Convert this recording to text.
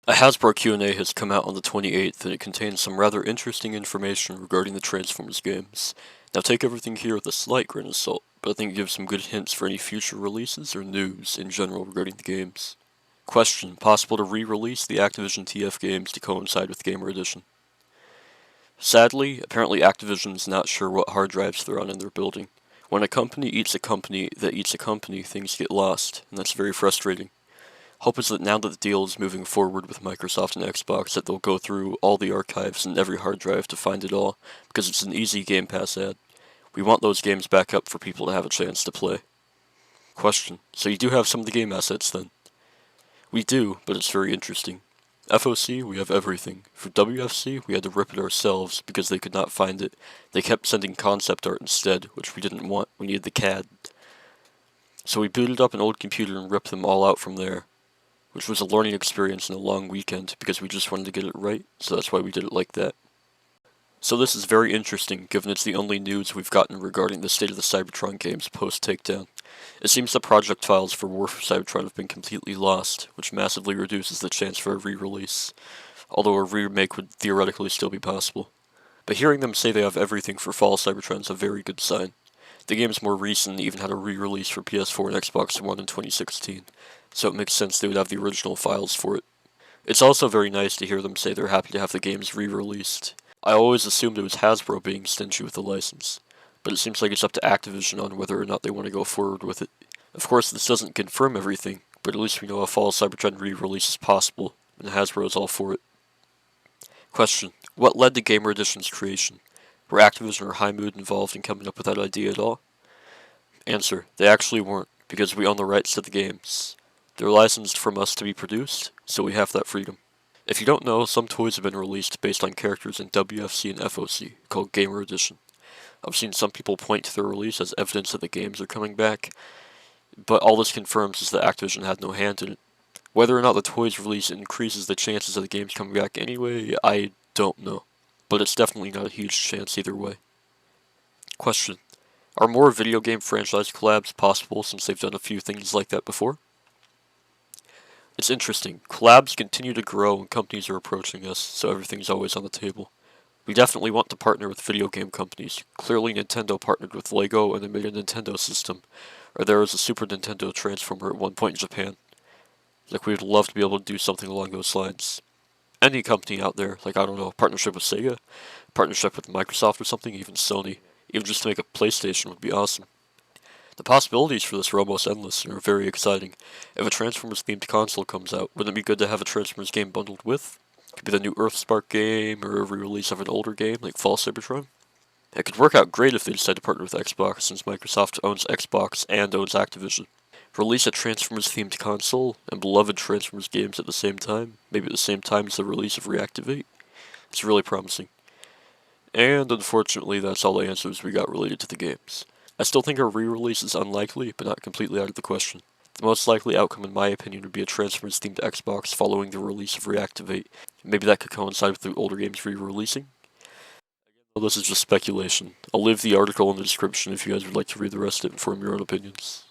A Hasbro QA has come out on the 28th, and it contains some rather interesting information regarding the Transformers games. Now take everything here with a slight grain of salt, but I think it gives some good hints for any future releases or news in general regarding the games. Question: possible to re-release the Activision TF games to coincide with Gamer Edition? Sadly, apparently Activision is not sure what hard drives they're on in their building. When a company eats a company that eats a company, things get lost, and that's very frustrating. Hope is that now that the deal is moving forward with Microsoft and Xbox, that they'll go through all the archives and every hard drive to find it all, because it's an easy Game Pass ad. We want those games back up for people to have a chance to play. Question: so you do have some of the game assets then? We do, but it's very interesting. FOC, we have everything. For WFC, we had to rip it ourselves because they could not find it. They kept sending concept art instead, which we didn't want. We needed the CAD. So we booted up an old computer and ripped them all out from there, which was a learning experience and a long weekend because we just wanted to get it right, so that's why we did it like that. So this is very interesting, given it's the only news we've gotten regarding the state of the Cybertron games post-takedown. It seems the project files for War for Cybertron have been completely lost, which massively reduces the chance for a re-release, although a remake would theoretically still be possible. But hearing them say they have everything for Fall Cybertron is a very good sign. The game's more recent and even had a re-release for PS4 and Xbox One in 2016, so it makes sense they would have the original files for it. It's also very nice to hear them say they're happy to have the games re-released. I always assumed it was Hasbro being stingy with the license, but it seems like it's up to Activision on whether or not they want to go forward with it. Of course, this doesn't confirm everything, but at least we know a Fall Cybertron re-release is possible, and Hasbro is all for it. Question: what led to Gamer Edition's creation? Were Activision or High Mood involved in coming up with that idea at all? Answer: they actually weren't, because we own the rights to the games. They're licensed from us to be produced, so we have that freedom. If you don't know, some toys have been released based on characters in WFC and FOC, called Gamer Edition. I've seen some people point to their release as evidence that the games are coming back, but all this confirms is that Activision had no hand in it. Whether or not the toys release increases the chances of the games coming back anyway, I don't know. But it's definitely not a huge chance either way. Question: are more video game franchise collabs possible since they've done a few things like that before? It's interesting. Collabs continue to grow and companies are approaching us, so everything's always on the table. We definitely want to partner with video game companies. Clearly Nintendo partnered with Lego and they made a Nintendo system, or there was a Super Nintendo Transformer at one point in Japan. Like, we would love to be able to do something along those lines. Any company out there, like, I don't know, partnership with Sega, partnership with Microsoft or something, even Sony, even just to make a PlayStation would be awesome. The possibilities for this are almost endless and are very exciting. If a Transformers-themed console comes out, wouldn't it be good to have a Transformers game bundled with? It could be the new Earthspark game, or a re-release of an older game like Fall Cybertron. It could work out great if they decide to partner with Xbox, since Microsoft owns Xbox and owns Activision. Release a Transformers-themed console and beloved Transformers games at the same time, maybe at the same time as the release of Reactivate. It's really promising. And unfortunately, that's all the answers we got related to the games. I still think a re-release is unlikely, but not completely out of the question. The most likely outcome, in my opinion, would be a Transformers-themed Xbox following the release of Reactivate. Maybe that could coincide with the older games re-releasing. Well, this is just speculation. I'll leave the article in the description if you guys would like to read the rest of it and form your own opinions.